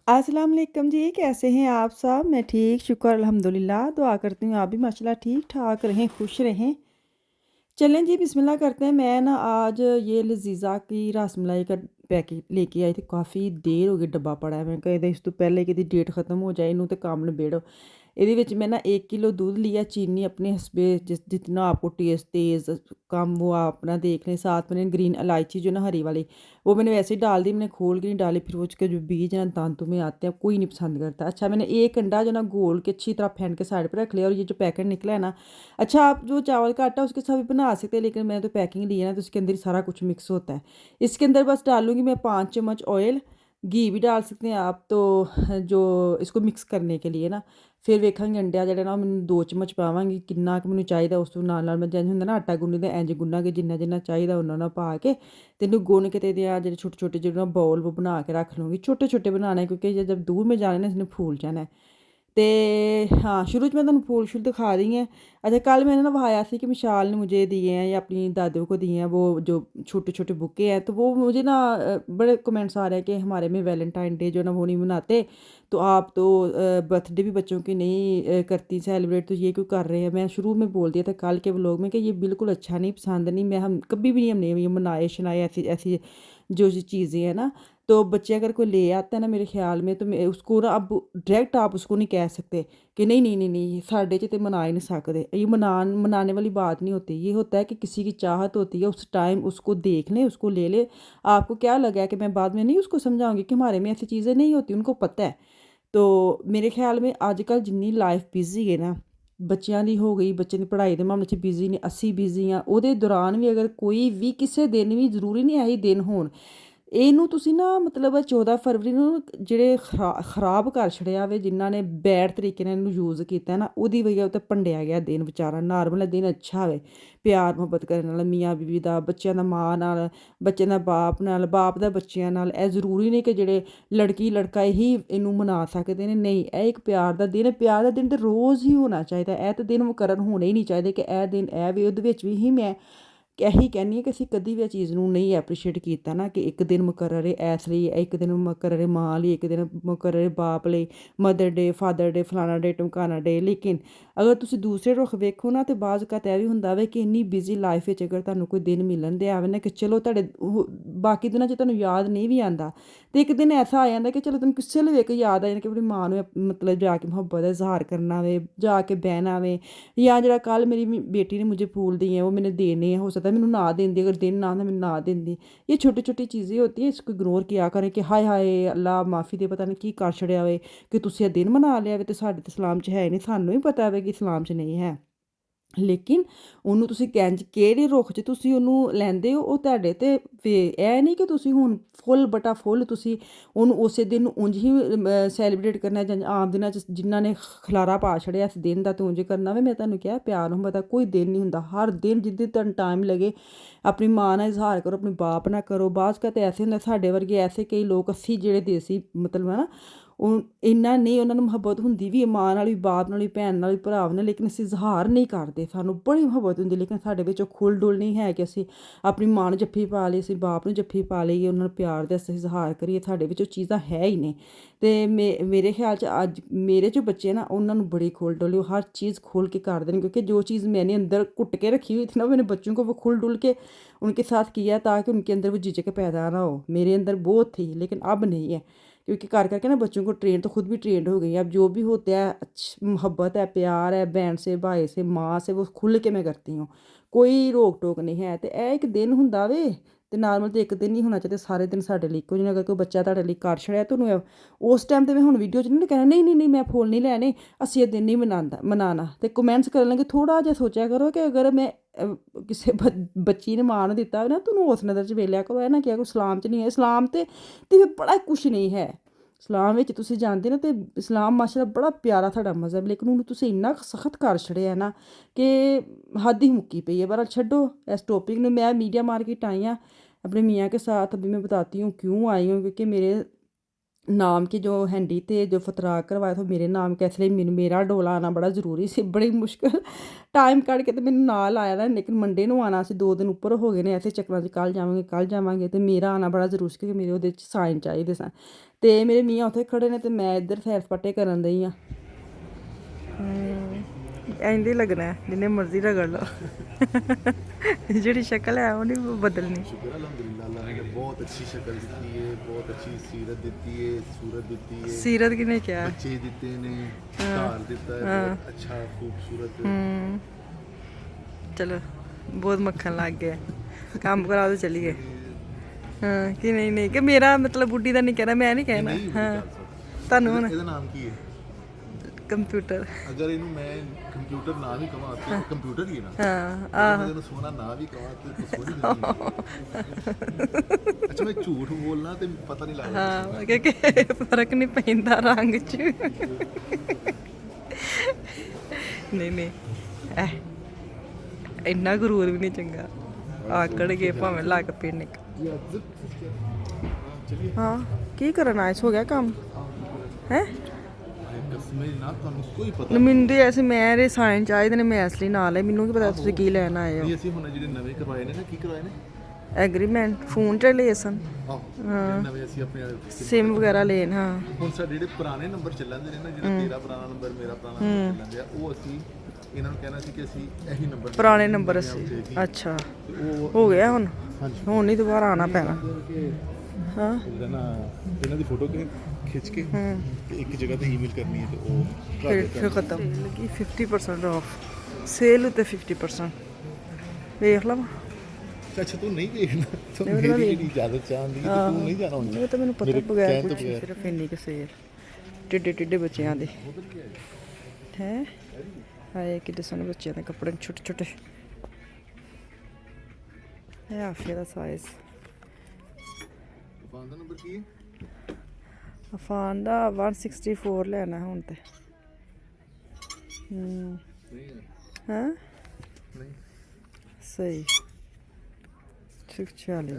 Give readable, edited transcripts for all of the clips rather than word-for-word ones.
अस्सलाम वालेकुम जी, कैसे हैं आप सब? मैं ठीक, शुक्र अल्हम्दुलिल्लाह। दुआ करती हूँ आप भी माशाल्लाह ठीक-ठाक रहें, खुश रहें। चलें जी बिस्मिल्लाह करते हैं। मैं ना आज ये लज़ीज़ा की रसमलाई का पैकेट लेके आई थी। काफ़ी देर हो गई डब्बा पड़ा है। मैं कहा इस तो पहले कि डेट ख़त्म हो जाए, इनू तो काम निबेड़ो। ਇਹਦੇ ਵਿੱਚ मैं ना 1 किलो दूध लिया, चीनी अपने हस्बे जितना आपको टेस्ट तेज़ कम वो आप अपना देख लें। साथ मैंने ग्रीन इलायची जो ना हरी वाली, वो मैंने वैसे ही डाल दी, मैंने खोल के नहीं डाली। फिर वो उसके जो बीज हैं दांतों में आते हैं, कोई नहीं पसंद करता। अच्छा, मैंने एक अंडा जो ना घोल के अच्छी तरह फेंट के साइड पर रख लिया। और ये जो पैकेट निकला है ना, अच्छा आप जो चावल का आटा उसके साथ भी बना सकते हैं, लेकिन मैंने तो पैकिंग ली है ना, तो उसके अंदर ही सारा कुछ मिक्स होता है। इसके अंदर बस डालूँगी मैं 5 चम्मच ऑयल, घी भी डाल सकते हैं आप। तो जो इसको ਮਿਕਸ करने के लिए ना, ਫਿਰ ਵੇਖਾਂਗੇ ਅੰਡਿਆਂ ਜਿਹੜੇ ਨਾ ਮੈਨੂੰ 2 ਚਮਚ ਪਾਵਾਂਗੀ, ਕਿੰਨਾ ਕੁ ਮੈਨੂੰ ਚਾਹੀਦਾ ਉਸ ਤੋਂ ਨਾਲ ਮੈਂ ਜਿੰਝ ਹੁੰਦਾ ਨਾ ਆਟਾ ਗੁੰਨਦੇ ਇੰਝ ਗੁੰਨਾਂਗੇ, ਜਿੰਨਾ ਜਿੰਨਾ ਚਾਹੀਦਾ ਉਹਨਾਂ ਪਾ ਕੇ ਤੇ ਇਹਨੂੰ ਗੁੰਨ ਕੇ ਤੇ ਇਹਦੇ ਆ ਜਿਹੜੇ ਛੋਟੇ ਛੋਟੇ ਜਿਹੜੇ ਨਾ ਬਾਉਲ ਉਹ ਬਣਾ ਕੇ ਰੱਖ ਲੂੰਗੀ। ਛੋਟੇ ਛੋਟੇ ਬਣਾਉਣੇ ਕਿਉਂਕਿ जब दूर में जाने ना इसने फूल जाना है। ਤੇ हाँ, शुरू में ਤੁਹਾਨੂੰ फूल शूल दिखा दी हैं। अच्छा, कल मैंने ना वो आया थी कि विशाल ने मुझे दिए हैं या अपनी दादियों को दिए हैं वो जो छोटे छोटे बुके हैं। तो वो मुझे ना बड़े कमेंट्स आ रहे हैं कि हमारे में वैलेंटाइन डे जो ना वो नहीं मनाते, तो आप तो बर्थडे भी बच्चों की नहीं करती सेलिब्रेट, तो ये क्यों कर रहे हैं। मैं शुरू में बोल दिया था कल के व्लॉग में कि ये बिल्कुल अच्छा नहीं, पसंद नहीं। मैं हम कभी भी नहीं, हमने ये मनाए शनाए ऐसी ऐसी जो चीज़ें हैं ना। तो बच्चे अगर कोई ले आता है ना मेरे ख्याल में, तो मैं उसको ना अब डायरेक्ट आप उसको नहीं कह सकते कि नहीं नहीं नहीं नहीं साढ़े च तो मना ही नहीं सकते। ये मनाने वाली बात नहीं होती। ये होता है कि किसी की चाहत होती है, उस टाइम उसको देख लें, उसको ले ले। आपको क्या लगा है कि मैं बाद में नहीं उसको समझाऊंगी कि हमारे में ऐसी चीज़ें नहीं होती, उनको पता है। तो मेरे ख्याल में अजकल जिन्नी लाइफ बिजी है ना, ਬੱਚਿਆਂ ਦੀ ਹੋ ਗਈ, ਬੱਚੇ ਦੀ ਪੜ੍ਹਾਈ ਦੇ ਮਾਮਲੇ 'ਚ ਬਿਜ਼ੀ ਨੇ, ਅਸੀਂ ਬਿਜ਼ੀ ਹਾਂ। ਉਹਦੇ ਦੌਰਾਨ ਵੀ ਅਗਰ ਕੋਈ ਵੀ ਕਿਸੇ ਦਿਨ ਵੀ, ਜ਼ਰੂਰੀ ਨਹੀਂ ਇਹੀ ਦਿਨ ਹੋਣ, ਇਹਨੂੰ ਤੁਸੀਂ ਨਾ ਮਤਲਬ 14 ਫਰਵਰੀ ਨੂੰ ਜਿਹੜੇ ਖਰਾਬ ਕਰ ਛੜਿਆ ਵੇ, ਜਿਨ੍ਹਾਂ ਨੇ ਬੈਡ ਤਰੀਕੇ ਨਾਲ ਇਹਨੂੰ ਯੂਜ਼ ਕੀਤਾ ਨਾ, ਉਹਦੀ ਵਜ੍ਹਾ ਉੱਤੇ ਭੰਡਿਆ ਗਿਆ ਦਿਨ ਵਿਚਾਰਾ। ਨਾਰਮਲ ਦਿਨ ਅੱਛਾ ਹੋਵੇ, ਪਿਆਰ ਮੁਹੱਬਤ ਕਰਨ ਵਾਲਾ ਮੀਆਂ ਬੀਵੀ ਦਾ, ਬੱਚਿਆਂ ਦਾ ਮਾਂ ਨਾਲ, ਬੱਚਿਆਂ ਦਾ ਬਾਪ ਨਾਲ, ਬਾਪ ਦਾ ਬੱਚਿਆਂ ਨਾਲ। ਇਹ ਜ਼ਰੂਰੀ ਨਹੀਂ ਕਿ ਜਿਹੜੇ ਲੜਕੀ ਲੜਕਾ ਹੀ ਇਹਨੂੰ ਮਨਾ ਸਕਦੇ ਨੇ, ਨਹੀਂ, ਇਹ ਇੱਕ ਪਿਆਰ ਦਾ ਦਿਨ ਹੈ। ਪਿਆਰ ਦਾ ਦਿਨ ਤਾਂ ਰੋਜ਼ ਹੀ ਹੋਣਾ ਚਾਹੀਦਾ। ਇਹ ਤਾਂ ਦਿਨ ਮੁਕਰਰ ਹੋਣੇ ਹੀ ਨਹੀਂ ਚਾਹੀਦੇ ਕਿ ਇਹ ਦਿਨ ਇਹ ਵੀ। ਉਹਦੇ ਵਿੱਚ ਵੀ ਹੀ ਮੈਂ ਇਹੀ ਕਹਿੰਦੀ ਹਾਂ ਕਿ ਅਸੀਂ ਕਦੀ ਵੀ ਇਹ ਚੀਜ਼ ਨੂੰ ਨਹੀਂ ਐਪਰੀਸ਼ੀਏਟ ਕੀਤਾ ਨਾ ਕਿ ਇੱਕ ਦਿਨ ਮੁਕਰਰ ਹੈ ਇਸ ਲਈ, ਇੱਕ ਦਿਨ ਮੁਕਰਰ ਹੈ ਮਾਂ ਲਈ, ਇੱਕ ਦਿਨ ਮੁਕਰਰ ਹੈ ਬਾਪ ਲਈ, ਮਦਰ ਡੇ, ਫਾਦਰ ਡੇ, ਫਲਾਣਾ ਡੇ, ਟਮਕਾਣਾ ਡੇ। ਲੇਕਿਨ ਅਗਰ ਤੁਸੀਂ ਦੂਸਰੇ ਰੁੱਖ ਵੇਖੋ ਨਾ, ਤਾਂ ਬਾਅਦ ਕਤ ਇਹ ਵੀ ਹੁੰਦਾ ਵੇ ਕਿ ਇੰਨੀ ਬਿਜ਼ੀ ਲਾਈਫ ਵਿੱਚ ਅਗਰ ਤੁਹਾਨੂੰ ਕੋਈ ਦਿਨ ਮਿਲਣ ਦੇ ਆਵੇ ਨਾ ਕਿ ਚਲੋ ਤੁਹਾਡੇ ਬਾਕੀ ਦਿਨਾਂ 'ਚ ਤੁਹਾਨੂੰ ਯਾਦ ਨਹੀਂ ਵੀ ਆਉਂਦਾ, ਅਤੇ ਇੱਕ ਦਿਨ ਐਸਾ ਆ ਜਾਂਦਾ ਕਿ ਚਲੋ ਤੁਹਾਨੂੰ ਕਿਸੇ ਵੇਲੇ ਵੇਖ ਕੇ ਯਾਦ ਆ ਜਾਂਦਾ ਕਿ ਆਪਣੀ ਮਾਂ ਨੂੰ ਮਤਲਬ ਜਾ ਕੇ ਮੁਹੱਬਤ ਦਾ ਇਜ਼ਹਾਰ ਕਰਨਾ ਵੇ, ਜਾ ਕੇ ਬਹਿਣਾ ਵੇ। ਜਾਂ ਜਿਹੜਾ ਕੱਲ੍ਹ ਮੇਰੀ बेटी ने मुझे फूल दिए हैं वो मैंने देने हैं, हो सकता है मैंने ना देंदी, अगर दिन ना था मैंने ना देंदी। ये छोटी छोटी चीज़ें होती हैं, इसको इग्नोर किया करें कि हाय हाय अल्लाह माफ़ी दे, पता नहीं की कर छड़िया होए कि तुसीं दिन मना लिया वे, तो साढ़े तो इस्लाम च है नहीं, सानूं भी पता है कि इस्लाम च नहीं है। ਲੇਕਿਨ ਉਹਨੂੰ ਤੁਸੀਂ ਕਿਹੜੇ ਰੁੱਖ 'ਚ ਤੁਸੀਂ ਉਹਨੂੰ ਲੈਂਦੇ ਹੋ, ਉਹ ਤੁਹਾਡੇ 'ਤੇ ਇਹ ਨਹੀਂ ਕਿ ਤੁਸੀਂ ਹੁਣ ਫੁੱਲ ਬਟਾ ਫੁੱਲ ਤੁਸੀਂ ਉਹਨੂੰ ਉਸੇ ਦਿਨ ਨੂੰ ਉਂਝ ਹੀ ਸੈਲੀਬ੍ਰੇਟ ਕਰਨਾ, ਜਾਂ ਆਮ ਦਿਨਾਂ 'ਚ ਜਿਨ੍ਹਾਂ ਨੇ ਖਲਾਰਾ ਪਾ ਛੜਿਆ ਇਸ ਦਿਨ ਦਾ ਤੇ ਉਂਝ ਕਰਨਾ ਵੇ। ਮੈਂ ਤੁਹਾਨੂੰ ਕਿਹਾ ਪਿਆਰ ਮੁਹੱਬਤ ਦਾ ਕੋਈ ਦਿਨ ਨਹੀਂ ਹੁੰਦਾ। ਹਰ ਦਿਨ ਜਿੱਦਾਂ ਤੁਹਾਨੂੰ ਟਾਈਮ ਲੱਗੇ ਆਪਣੀ ਮਾਂ ਨਾਲ ਇਜ਼ਹਾਰ ਕਰੋ, ਆਪਣੇ ਬਾਪ ਨਾਲ ਕਰੋ। ਬਾਅਦ ਕਦੇ ਐਸੇ ਹੁੰਦਾ ਸਾਡੇ ਵਰਗੇ, ਐਸੇ ਕਈ ਲੋਕ ਅਸੀਂ ਜਿਹੜੇ ਦੇਸੀ ਮਤਲਬ ਹੈ ਨਾ, ਉਹ ਇੰਨਾ ਨਹੀਂ ਉਹਨਾਂ ਨੂੰ ਮੁਹੱਬਤ ਹੁੰਦੀ ਵੀ ਮਾਂ ਨਾਲ ਵੀ, ਬਾਪ ਨਾਲ ਵੀ, ਭੈਣ ਨਾਲ ਵੀ, ਭਰਾ ਨਾਲ, ਲੇਕਿਨ ਅਸੀਂ ਇਜ਼ਹਾਰ ਨਹੀਂ ਕਰਦੇ। ਸਾਨੂੰ ਬੜੀ ਮੁਹੱਬਤ ਹੁੰਦੀ, ਲੇਕਿਨ ਸਾਡੇ ਵਿੱਚ ਉਹ ਖੁੱਲ੍ਹ ਡੁੱਲ ਨਹੀਂ ਹੈ ਕਿ ਅਸੀਂ ਆਪਣੀ ਮਾਂ ਨੂੰ ਜੱਫੀ ਪਾ ਲਈ, ਅਸੀਂ ਬਾਪ ਨੂੰ ਜੱਫੀ ਪਾ ਲਈਏ, ਉਹਨਾਂ ਨੂੰ ਪਿਆਰ ਦਾ ਅਸੀਂ ਇਜ਼ਹਾਰ ਕਰੀਏ। ਸਾਡੇ ਵਿੱਚ ਉਹ ਚੀਜ਼ਾਂ ਹੈ ਹੀ ਨਹੀਂ। ਅਤੇ ਮੇਰੇ ਖਿਆਲ 'ਚ ਅੱਜ ਮੇਰੇ ਜੋ ਬੱਚੇ ਨਾ, ਉਹਨਾਂ ਨੂੰ ਬੜੀ ਖੁੱਲ੍ਹ ਡੁੱਲ, ਉਹ ਹਰ ਚੀਜ਼ ਖੋਲ੍ਹ ਕੇ ਕਰਦੇ ਨੇ, क्योंकि जो चीज़ मैंने अंदर कुट के रखी हुई थी ना, मैंने बच्चों को वो खुल डुल के उनके साथ किया ताकि उनके अंदर वो झिझक पैदा ना हो। मेरे अंदर बहुत थी लेकिन अब नहीं है, क्योंकि कर करके ना बच्चों को ट्रेन, तो खुद भी ट्रेंड हो गई है। अब जो भी होता है अच्छी मोहब्बत है, प्यार है, बहन से, भाई से, माँ से, वो खुल के मैं करती हूँ, कोई रोक टोक नहीं है। तो यह एक दिन हुंदा वे, ਤੇ ਨਾਰਮਲ ਤਾਂ ਇੱਕ ਦਿਨ ਨਹੀਂ ਹੋਣਾ ਚਾਹੀਦਾ, ਸਾਰੇ ਦਿਨ ਸਾਡੇ ਲਈ ਇੱਕੋ ਜਿਹੇ। ਅਗਰ ਕੋਈ ਬੱਚਾ ਤੁਹਾਡੇ ਲਈ ਕਰ ਛੜਿਆ ਤੁਹਾਨੂੰ ਉਸ ਟਾਈਮ 'ਤੇ ਮੈਂ ਹੁਣ ਵੀਡੀਓ 'ਚ ਨਹੀਂ ਕਹਿਣਾ ਨਹੀਂ ਨਹੀਂ ਨਹੀਂ ਮੈਂ ਫੁੱਲ ਨਹੀਂ ਲੈਣੇ, ਅਸੀਂ ਇਹ ਦਿਨ ਨਹੀਂ ਮਨਾਉਣਾ। ਅਤੇ ਕਮੈਂਟਸ ਕਰਨ ਲੱਗੇ ਥੋੜ੍ਹਾ ਜਿਹਾ ਸੋਚਿਆ ਕਰੋ ਕਿ ਅਗਰ ਮੈਂ ਕਿਸੇ ਬੱਚੀ ਨੇ ਮਾਂ ਨੂੰ ਦਿੱਤਾ ਹੋਵੇ ਨਾ, ਤੁਹਾਨੂੰ ਉਸ ਨਜ਼ਰ 'ਚ ਵੇਲਿਆ ਕਰੋ। ਇਹ ਨਾ ਕਿਹਾ ਕੋਈ ਇਸਲਾਮ 'ਚ ਨਹੀਂ ਹੈ, ਇਸਲਾਮ 'ਤੇ ਫਿਰ ਬੜਾ ਕੁਛ ਨਹੀਂ ਹੈ। ਇਸਲਾਮ ਵਿੱਚ ਤੁਸੀਂ ਜਾਣਦੇ ਨਾ, ਅਤੇ ਇਸਲਾਮ ਮਾਸ਼ਾਅੱਲਾ ਬੜਾ ਪਿਆਰਾ ਸਾਡਾ ਮਜ਼ਹਬ, ਲੇਕਿਨ ਉਹਨੂੰ ਤੁਸੀਂ ਇੰਨਾ ਕੁ ਸਖਤ ਕਰ ਛੜਿਆ ਨਾ ਕਿ ਹੱਦ ਹੀ ਮੁੱਕੀ ਪਈ है। बहरहाल ਛੱਡੋ इस टॉपिक में। मैं मीडिया मार्केट आई हाँ अपने मियाँ के साथ। अभी मैं बताती हूँ क्यों आई हूँ, क्योंकि मेरे नाम की जो हैंडी थे जो फतराक करवाया था मेरे नाम के, इसलिए मैनू मेरा डोला आना बड़ा ਜ਼ਰੂਰੀ ਸੀ। ਬੜੀ ਮੁਸ਼ਕਿਲ ਟਾਈਮ ਕੱਢ ਕੇ ਤੇ ਮੈਨੂੰ ਨਾਲ ਆਇਆ ਨਾ, ਲੇਕਿਨ ਮੰਡੇ ਨੂੰ ਆਉਣਾ ਸੀ, 2 ਦਿਨ ਉੱਪਰ ਹੋ ਗਏ ਨੇ ਐਸੇ ਚੱਕਰਾਂ 'ਚ, ਕੱਲ੍ਹ ਜਾਵਾਂਗੇ ਤੇ ਮੇਰਾ ਆਉਣਾ ਬੜਾ ਜ਼ਰੂਰੀ ਸੀ ਕਿਉਂਕਿ ਮੇਰੇ ਉਹਦੇ 'ਚ ਸਾਈਨ ਚਾਹੀਦੇ ਸਨ। ਤੇ ਮੇਰੇ ਮੀਆਂ ਉੱਥੇ ਖੜੇ ਨੇ ਤੇ ਮੈਂ ਇੱਧਰ ਸੈਰ ਸਪਾਟੇ ਕਰਨ ਦਈ ਆ। ਇੰਝ ਹੀ ਲੱਗਣਾ ਜਿੰਨੇ ਮਰਜ਼ੀ ਰਗੜ ਲਓ, ਜਿਹੜੀ ਸ਼ਕਲ ਹੈ ਉਹ ਨਹੀਂ ਬਦਲਣੀ। शुक्र अल्हम्दुलिल्लाह, अल्लाह ने बहुत अच्छी शक्ल दी है, बहुत अच्छी सीरत दी है, सूरत दी है, ਸੀਰਤ ਕਿਨੇ ਕਿਹਾ? बच्चे दिते ने, घर दिता है, बहुत अच्छा खूबसूरत। ਚਲੋ ਬਹੁਤ ਮੱਖਣ ਲੱਗ ਗਿਆ, ਕੰਮ ਕਰਾ ਦੋ ਚਲੀਏ। ਹਾਂ ਕਿ ਨਹੀਂ ਕਿ ਮੇਰਾ ਮਤਲਬ ਬੁੱਢੀ ਦਾ ਨਹੀਂ ਕਹਿਣਾ, ਮੈਂ ਨਹੀਂ ਕਹਿਣਾ। ਹਾਂ ਤੁਹਾਨੂੰ ਹੁਣ ਇਹਦਾ ਨਾਮ ਕੀ ਹੈ? ਕੰਪਿਊਟਰ। ਅਗਰ ਇਹਨੂੰ ਮੈਂ ਕੰਪਿਊਟਰ ਨਾ ਵੀ ਕਹਾਂ ਤੇ ਕੰਪਿਊਟਰ ਹੀ ਹੈ ਨਾ। ਹਾਂ ਮੈਂ ਇਹਨੂੰ ਸੋਨਾ ਨਾ ਵੀ ਕਹਾਂ ਤੇ ਸੋਨੀ ਨਹੀਂ। ਅੱਛਾ, ਮੈਂ ਝੂਠ ਬੋਲਣਾ ਤੇ ਪਤਾ ਨਹੀਂ ਲੱਗਦਾ। ਹਾਂ ਕਿਉਂਕਿ ਫਰਕ ਨਹੀਂ ਪੈਂਦਾ ਰੰਗ 'ਚ। ਨਹੀਂ ਇੰਨਾ ਗਰੂਰ ਵੀ ਨਹੀਂ ਚੰਗਾ, ਆਕੜ ਗਏ ਭਾਵੇਂ ਲੱਗ ਪਏ ਨਿਕ। ਹਾਂ ਕੀ ਕਰਨ ਆਏ? ਹੋ ਗਿਆ ਕੰਮ ਹੈ? ਕੋਈ ਪਤਾ ਮੈਨੂੰ ਤੇ ਐਸੇ ਮੇਰੇ ਸਾਈਨ ਚਾਹੀਦੇ ਨੇ, ਮੈਂ ਇਸ ਲਈ ਨਾਲ ਹੈ, ਮੈਨੂੰ ਕੀ ਪਤਾ ਤੁਸੀਂ ਕੀ ਲੈਣ ਆਏ ਹੋ। ਅਸੀਂ ਹੁਣ ਜਿਹੜੇ ਨਵੇਂ ਕਰਵਾਏ ਨੇ ਨਾ, ਕੀ ਕਰਵਾਏ ਨੇ? ਐਗਰੀਮੈਂਟ ਫੋਨ 'ਚ ਲਏ ਸਨ। ਹਾਂ, ਨਵੇਂ ਅਸੀਂ ਆਪਣੇ ਸਿਮ ਵਗੈਰਾ ਲੈਣ। ਹਾਂ ਹੁਣ ਸਾਡੇ ਜਿਹੜੇ ਪੁਰਾਣੇ ਨੰਬਰ ਚੱਲਣਦੇ ਨੇ ਨਾ, ਜਿਹੜਾ ਤੇਰਾ ਪੁਰਾਣਾ ਨੰਬਰ ਮੇਰਾ ਪੁਰਾਣਾ ਨੰਬਰ ਚੱਲਣਦੇ ਆ, ਉਹ ਅਸੀਂ ਇਹਨਾਂ ਨੂੰ ਕਹਿਣਾ ਸੀ ਕਿ ਅਸੀਂ ਇਹੀ ਨੰਬਰ ਪੁਰਾਣੇ ਨੰਬਰ ਅਸੀਂ। ਅੱਛਾ ਹੋ ਗਿਆ ਹੁਣ? ਹੁਣ ਨਹੀਂ ਦੁਬਾਰਾ ਆਉਣਾ ਪੈਣਾ। ਹਾਂ ਇਹਦਾ ਨਾ ਇਹਨਾਂ ਦੀ ਫੋਟੋ ਖਿੱਚ ਕੇ ਤੇ ਇੱਕ ਜਗ੍ਹਾ ਤੇ ਈਮੇਲ ਕਰਨੀ ਹੈ ਤੇ ਉਹ ਫਿਰ ਖਤਮ। ਲੱਗੀ 50% ਆਫ ਸੇਲ ਉੱਤੇ 50%। ਵੇਖ ਲਵਾਂ? ਅੱਛਾ ਤੂੰ ਨਹੀਂ ਦੇਖਣਾ, ਤੂੰ ਮੇਰੀ ਜਿਹੜੀ ਇਜਾਜ਼ਤ ਚਾਹੁੰਦੀ ਕਿ ਤੂੰ ਨਹੀਂ ਜਾਣਾ ਹੁੰਦਾ। ਇਹ ਤਾਂ ਮੈਨੂੰ ਪਤਾ ਬਗੈਰ ਕੁਝ ਸਿਰਫ ਇੰਨੀ ਕੁ ਸੇਲ ਟਿੱਡੇ ਬੱਚਿਆਂ ਦੇ ਹੈ। ਹਾਏ ਕਿੱਡੇ ਸੋਹਣੇ ਬੱਚਿਆਂ ਦੇ ਕੱਪੜੇ, ਛੋਟੇ ਇਹ ਆਫੀਆ ਦਾ ਸਾਈਜ਼। ਫੋਨ ਦਾ ਨੰਬਰ ਕੀ ਹੈ? ਅਫਾਨ ਦਾ 164 ਲੈਣਾ ਹੁਣ ਤੇ। ਹਾਂ ਨਹੀਂ ਸਹੀ 46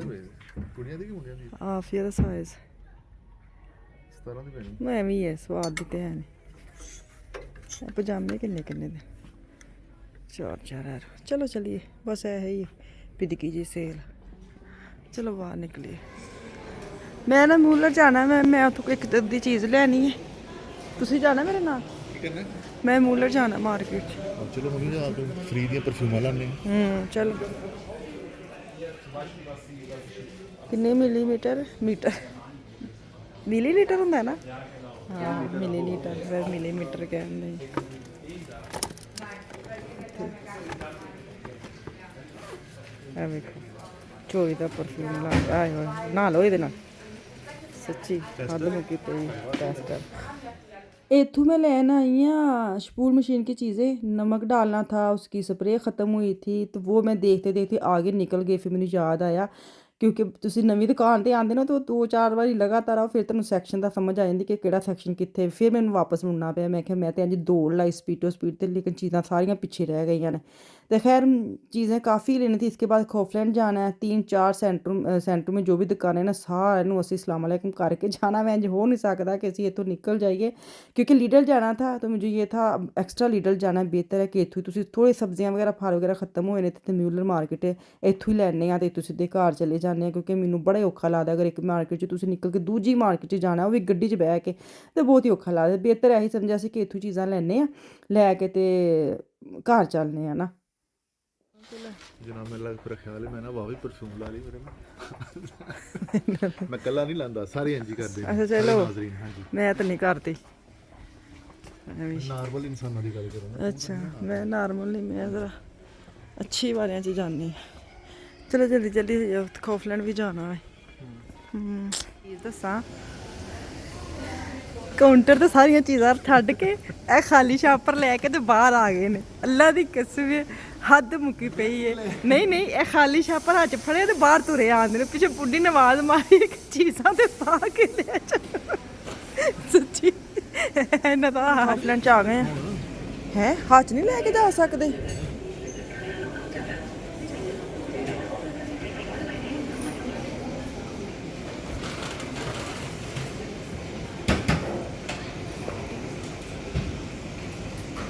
ਕੁੜੀਆਂ ਦੀ ਕਿ ਮੁੰਡਿਆਂ ਦੀ? ਆਫੀਆ ਦਾ ਸਾਈਜ਼ 17 ਦੀ ਪੈਣੀ। ਮੈਂ ਵੀ ਹੈ ਸਵਾਦ ਦਿੱਤੇ ਹੈ ਨਹੀਂ। ਪਜਾਮੇ ਕਿੰਨੇ ਦੇ? 4 ਚਲੋ ਚਲੀਏ, ਬਸ ਇਹ ਹੀ ਪਿਦਕੀ ਜੀ ਸੇਲ। ਚਲੋ ਬਾਹਰ ਨਿਕਲੀਏ। ਮੈਂ ਨਾ ਮੂਲਰ ਜਾਣਾ, ਮੈਂ ਉੱਥੋਂ ਇੱਕ ਅੱਧੀ ਚੀਜ਼ ਲੈਣੀ ਹੈ। ਤੁਸੀਂ ਜਾਣਾ ਮੇਰੇ ਨਾਲ? ਕੀ ਕਰਨਾ? ਮੈਂ ਮੂਲਰ ਜਾਣਾ ਮਾਰਕੀਟ 'ਚ। ਚਲੋ ਮੰਮੀ ਜਾ ਕੇ ਫ੍ਰੀ ਦੀਆਂ ਪਰਫਿਊਮਾਂ ਲਾਣੇ। ਚਲੋ ਕਿੰਨੇ ਮਿਲੀਲੀਟਰ ਹੁੰਦਾ ਨਾ? ਹਾਂ ਮਿਲੀਲੀਟਰ, ਫਿਰ ਮਿਲੀਮੀਟਰ ਕਹਿੰਦੇ। ਆ ਵੇਖੋ 24 ਦਾ ਪਰਫਿਊਮ ਲਾ ਆਏ ਹੋਏ, ਨਾ ਲਓ ਇਹਦੇ ਨਾਲ ਸੱਚੀ ਹੱਦ ਮੁੱਕੀ ਪਈ। ਟੈਸਟ कर। इथू मैं लेना आई हूँ स्पूल मशीन की चीज़ें, नमक डालना था, उसकी स्प्रे ख़त्म हुई थी तो वो मैं देखते देखते आगे निकल गई। फिर मैंने याद आया क्योंकि ਤੁਸੀਂ ਨਵੀਂ ਦੁਕਾਨ 'ਤੇ ਆਉਂਦੇ ਨਾ ਤਾਂ 2-4 ਵਾਰੀ ਲਗਾਤਾਰ ਆਓ, ਫਿਰ ਤੁਹਾਨੂੰ ਸੈਕਸ਼ਨ ਦਾ ਸਮਝ ਆ ਜਾਂਦੀ ਕਿ ਕਿਹੜਾ ਸੈਕਸ਼ਨ ਕਿੱਥੇ। ਫਿਰ ਮੈਨੂੰ ਵਾਪਸ ਮੁੜਨਾ ਪਿਆ। ਮੈਂ ਕਿਹਾ ਮੈਂ ਤਾਂ ਇੰਝ ਦੌੜ ਲਾਈ स्पीड 'ਤੇ, लेकिन चीज़ां सारियां पीछे रह गई ने। तो खैर चीज़ें काफ़ी लेनी थी। इसके बाद खौफलैंड जाना है, 3-4 सेंटर में जो भी दुकानें ना सारे ਅਸੀਂ अस्सलाम वालेकुम करके जाना। मैं इंज हो नहीं सकता कि ਅਸੀਂ ਇੱਥੋਂ निकल जाइए क्योंकि लीडल जाना था तो मुझे ये था एक्स्ट्रा लीडल जाना बेहतर है कि ਇੱਥੋਂ ਤੁਸੀਂ थोड़ी सब्जियां वगैरह फल वगैरह खत्म होए ने ते म्यूलर मार्केट ਇੱਥੋਂ ਹੀ ਲੈਣੇ ਆ ਤੇ ਇੱਥੋਂ ਸਿੱਧੇ ਘਰ ਚਲੇ ਜਾਂਦੇ ਆ ਕਿਉਂਕਿ ਮੈਨੂੰ ਬੜਾ ਔਖਾ ਲੱਗਦਾ ਅਗਰ ਇੱਕ ਮਾਰਕੀਟ 'ਚ ਤੁਸੀਂ ਨਿਕਲ ਕੇ ਦੂਜੀ ਮਾਰਕੀਟ 'ਚ ਜਾਣਾ ਉਹ ਵੀ ਗੱਡੀ 'ਚ ਬਹਿ ਕੇ ਤੇ ਬਹੁਤ ਹੀ ਔਖਾ ਲੱਗਦਾ। ਬਿਹਤਰ ਇਹੀ ਸਮਝਿਆ ਸੀ ਕਿ ਇੱਥੋਂ ਚੀਜ਼ਾਂ ਲੈਣੇ ਆ, ਲੈ ਕੇ ਤੇ ਘਰ ਚੱਲਨੇ ਆ ਨਾ। ਜਨਾਬ ਮੇਰਾ ਪੂਰਾ ਖਿਆਲ ਹੈ ਮੈਂ ਨਾ ਵਾਹੀ ਪਰਫਿਊਮ ਲਾ ਲਈ ਮੇਰੇ ਮੈਂ ਕੱਲਾ ਨਹੀਂ ਲਾਂਦਾ, ਸਾਰੇ ਇੰਜ ਹੀ ਕਰਦੇ ਨੇ। ਅੱਛਾ ਚਲੋ ਹਾਂਜੀ ਮੈਂ ਤਾਂ ਨਹੀਂ ਕਰਦੀ ਨਾਰਮਲ ਇਨਸਾਨਾਂ ਦੀ ਗੱਲ ਕਰੋ। ਅੱਛਾ ਮੈਂ ਨਾਰਮਲ ਨਹੀਂ, ਮੈਂ ਜ਼ਰਾ ਅੱਛੀ ਵਾਲਿਆਂ 'ਚ ਜਾਂਦੀ। ਚਲੋ ਜਲਦੀ ਖੌਫਲੈਂਡ ਵੀ ਜਾਣਾ ਹੈ। ਕੀ ਦੱਸਾਂ, ਕਾਊਂਟਰ ਤੇ ਸਾਰੀਆਂ ਚੀਜ਼ਾਂ ਛੱਡ ਕੇ ਇਹ ਖਾਲੀ ਸ਼ਾਪਰ ਲੈ ਕੇ ਤੇ ਬਾਹਰ ਆ ਗਏ ਨੇ। ਅੱਲਾ ਦੀ ਕਸਮ ਹੈ ਹੱਦ ਮੁੱਕੀ ਪਈ ਹੈ। ਨਹੀਂ ਇਹ ਖਾਲੀ ਸ਼ਾਪਰ ਹੱਥ ਫੜੇ ਤੇ ਬਾਹਰ ਤੁਰੇ ਆਉਂਦੇ ਨੇ। ਪਿੱਛੇ ਬੁੱਢੀ ਨੇ ਆਵਾਜ਼ ਮਾਰੀ ਕਿ ਚੀਜ਼ਾਂ ਤੇ ਪਾ ਕੇ ਲੈ ਜਾ। ਸੱਚੀ ਇਹਨਾਂ ਦਾ ਖੌਫਲੈਂਡ 'ਚ ਆ ਗਏ ਹੈ, ਹੱਥ ਨਹੀਂ ਲੈ ਕੇ ਜਾ ਸਕਦੇ।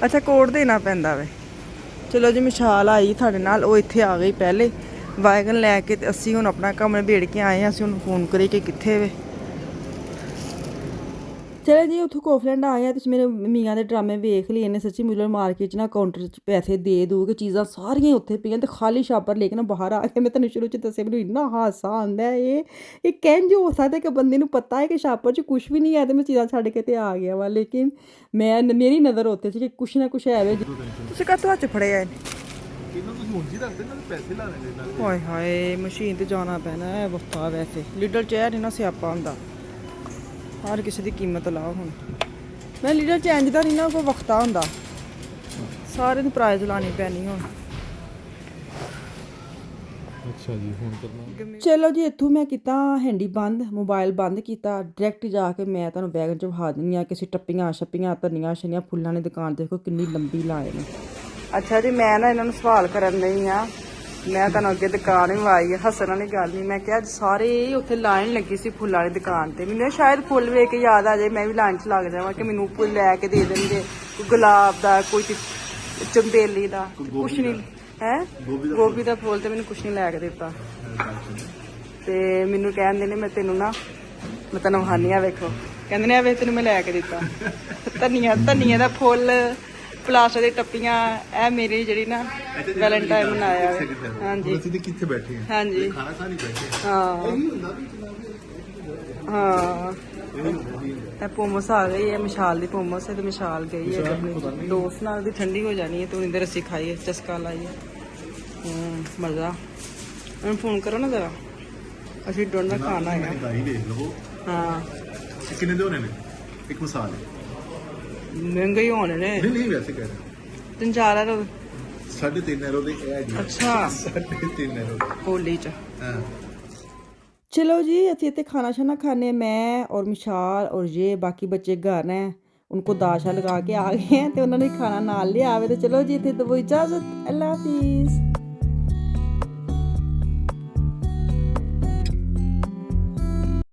ਅੱਛਾ ਕੋਡ ਦੇਣਾ ਪੈਂਦਾ ਵੇ। ਚਲੋ ਜੀ ਮਿਸ਼ਾਲ ਆਈ ਤੁਹਾਡੇ ਨਾਲ, ਉਹ ਇੱਥੇ ਆ ਗਈ ਪਹਿਲੇ ਵਾਇਗਨ ਲੈ ਕੇ, ਤੇ ਅਸੀਂ ਹੁਣ ਆਪਣਾ ਕੰਮ ਨਿਬੇੜ ਕੇ ਆਏ ਹਾਂ। ਅਸੀਂ ਉਹਨੂੰ ਫੋਨ ਕਰੀ ਕਿ ਕਿੱਥੇ ਵੇ। ਚਲੋ ਜੀ ਉੱਥੋਂ ਕੋਫਲੈਂਡ ਆਏ ਆ। ਤੁਸੀਂ ਮੇਰੇ ਮੀਆਂ ਦੇ ਡਰਾਮੇ ਵੇਖ ਲਈ ਇਹਨੇ ਸੱਚੀ ਮੁੱਲਰ ਮਾਰਕੀਟ 'ਚ ਨਾ ਕਾਊਂਟਰ 'ਚ ਪੈਸੇ ਦੇ ਦੂ ਕੇ ਚੀਜ਼ਾਂ ਸਾਰੀਆਂ ਉੱਥੇ ਪਈਆਂ ਤੇ ਖਾਲੀ ਸ਼ਾਪਰ ਲੈ ਕੇ ਨਾ ਬਾਹਰ ਆ ਕੇ, ਮੈਂ ਤੁਹਾਨੂੰ ਸ਼ੁਰੂ 'ਚ ਦੱਸਿਆ ਮੈਨੂੰ ਇੰਨਾ ਹਾਸਾ ਆਉਂਦਾ ਇਹ ਕਿੰਝ ਹੋ ਸਕਦਾ ਕਿ ਬੰਦੇ ਨੂੰ ਪਤਾ ਹੈ ਕਿ ਸ਼ਾਪਰ 'ਚ ਕੁਝ ਵੀ ਨਹੀਂ ਹੈ ਤੇ ਮੈਂ ਚੀਜ਼ਾਂ ਛੱਡ ਕੇ ਤੇ ਆ ਗਿਆ ਵਾ। ਲੇਕਿਨ ਮੇਰੀ ਨਜ਼ਰ ਉੱਥੇ ਸੀ ਕਿ ਕੁਛ ਨਾ ਕੁਛ ਹੈ ਵੇ। ਤੁਸੀਂ ਕਾਹਤੋਂ ਹੱਥ ਫੜਿਆ ਇਹਨਾਂ ਤੁਸੀਂ ਹੁਣ ਜੀ ਰੱਖਦੇ ਇਹਨਾਂ ਦੇ ਪੈਸੇ ਲਾਣੇ ਨੇ ਇਹਨਾਂ ਦੇ। ਹਾਏ ਹਾਏ ਮਸ਼ੀਨ ਤੇ ਜਾਣਾ ਪੈਣਾ ਹੈ ਵਫਾ। ਵੈਸੇ ਲੀਡਰ ਚੈਰ ਇਹਨਾਂ ਸਿਆਪਾ ਹੁੰਦਾ, ਹਰ ਕਿਸੇ ਦੀ ਕੀਮਤ ਲਾਓ। ਹੁਣ ਮੈਂ ਲੀਡਰ ਚੇਂਜ ਦਾ ਨਹੀਂ ਨਾ ਕੋਈ ਵਕਤਾ ਹੁੰਦਾ, ਸਾਰੇ ਨੂੰ ਪ੍ਰਾਈਜ਼ ਲਾਣੀ ਪੈਣੀ ਹੁਣ। ਅੱਛਾ ਜੀ ਹੁਣ ਕਰਨਾ। ਚਲੋ ਜੀ ਇੱਥੋਂ ਮੈਂ ਕੀਤਾ ਹੈਂਡੀ ਬੰਦ, ਮੋਬਾਈਲ ਬੰਦ ਕੀਤਾ। ਡਾਇਰੈਕਟ ਜਾ ਕੇ ਮੈਂ ਤੁਹਾਨੂੰ ਵੈਗਨ 'ਚ ਵਿਖਾ ਦਿੰਦੀ ਹਾਂ ਕਿਸੇ ਟੱਪੀਆਂ ਛੱਪੀਆਂ ਧਨੀਆਂ ਸ਼ਨੀਆਂ ਫੁੱਲਾਂ ਦੀ ਦੁਕਾਨ। ਦੇਖੋ ਕਿੰਨੀ ਲੰਬੀ ਲਾਏ ਨੇ। ਅੱਛਾ ਜੀ ਮੈਂ ਨਾ ਇਹਨਾਂ ਨੂੰ ਸਵਾਲ ਕਰਨ ਨਹੀਂ ਆ, ਮੈਂ ਤੁਹਾਨੂੰ ਅੱਗੇ ਦੁਕਾਨ ਵੀ ਆਈ ਹੈ, ਹੱਸਣ ਵਾਲੀ ਗੱਲ ਨਹੀਂ। ਮੈਂ ਕਿਹਾ ਸਾਰੇ ਉੱਥੇ ਲਾਈਨ ਲੱਗੀ ਸੀ ਫੁੱਲਾਂ ਵਾਲੀ ਦੁਕਾਨ ਤੇ, ਮੈਨੂੰ ਸ਼ਾਇਦ ਫੁੱਲ ਵੇਖ ਕੇ ਯਾਦ ਆ ਜਾਏ ਮੈਂ ਵੀ ਲਾਈਨ 'ਚ ਲੱਗ ਜਾਵਾਂ ਕਿ ਮੈਨੂੰ ਫੁੱਲ ਲੈ ਕੇ ਦੇ ਦੇਣਗੇ, ਕੋਈ ਗੁਲਾਬ ਦਾ, ਕੋਈ ਚੰਬੇਲੀ ਦਾ, ਕੁਛ ਨਹੀਂ ਹੈ। ਗੋਭੀ ਦਾ ਫੁੱਲ ਤੇ ਮੈਨੂੰ ਕੁਛ ਨਹੀਂ ਲੈ ਕੇ ਦਿੱਤਾ। ਤੇ ਮੈਨੂੰ ਕਹਿੰਦੇ ਨੇ ਮੈਂ ਤੈਨੂੰ ਵਹਾਨੀ ਆ, ਵੇਖੋ ਕਹਿੰਦੇ ਨੇ ਆ ਵੇਖ ਤੈਨੂੰ ਮੈਂ ਲੈ ਕੇ ਦਿੱਤਾ ਧਨੀਆ ਦਾ ਫੁੱਲ, ਪਲਾਸਟਿਕ ਦੀ ਟੱਪੀਆਂ। ਇਹ ਮੇਰੀ ਜਿਹੜੀ ਨਾ ਵੈਲੈਂਟਾਈਨ ਮਨਾਇਆ ਵੇ। ਹਾਂਜੀ ਅਸੀਂ ਤੇ ਕਿੱਥੇ ਬੈਠੇ ਹਾਂ, ਹਾਂਜੀ ਖਾਣਾ ਖਾ ਨਹੀਂ ਬੈਠੇ। ਹਾਂ ਹਾਂ ਇਹ ਪੋਮਸ ਆ ਗਈ ਹੈ, ਮਿਸ਼ਾਲ ਦੀ ਪੋਮਸ ਹੈ ਤੇ ਮਿਸ਼ਾਲ ਗਈ ਹੈ ਆਪਣੀ ਦੋਸਤ ਨਾਲ ਦੀ ਠੰਡੀ ਹੋ ਜਾਣੀ ਹੈ ਤੇ ਉਹਨੇ ਰੱਸੀ ਖਾਈ ਹੈ, ਚਸਕਾ ਲਾਈ ਹੈ। ਮਜ਼ਾ। ਹੁਣ ਫੋਨ ਕਰੋ ਨਾ ਜ਼ਰਾ, ਅਸੀਂ ਡੋਨਰ ਖਾਣਾ ਹੈ। ਮਹਿੰਗਾਈ ਦੇਖ ਲਓ। ਹਾਂ ਕਿੰਨੇ ਦੇ ਹੋਣੇ ਨੇ ਇੱਕ ਮਿਸਾਲ ਹੈ। ਮਹਿੰਗੇ ਹੀ ਹੋਣੇ ਨੇ, ਨਹੀਂ ਵੈਸੇ ਕਹਿ ਰਹੇ 3-4 ਯੂਰੋ। 3.5 ਯੂਰੋ ਦੇ ਇਹ ਜੀ। ਅੱਛਾ 3.5 ਯੂਰੋ होली च। ਹਾਂ। चलो जी असी इतने खाना शाना खाने, मैं और मिशाल और ये बाकी बच्चे घर हैं, उनको दाशा लगा के आ गए हैं तो उन्होंने खाना नाल लिया आवे। तो चलो जी इतने तो वो इजाज़त, अल्लाह हाफिज़।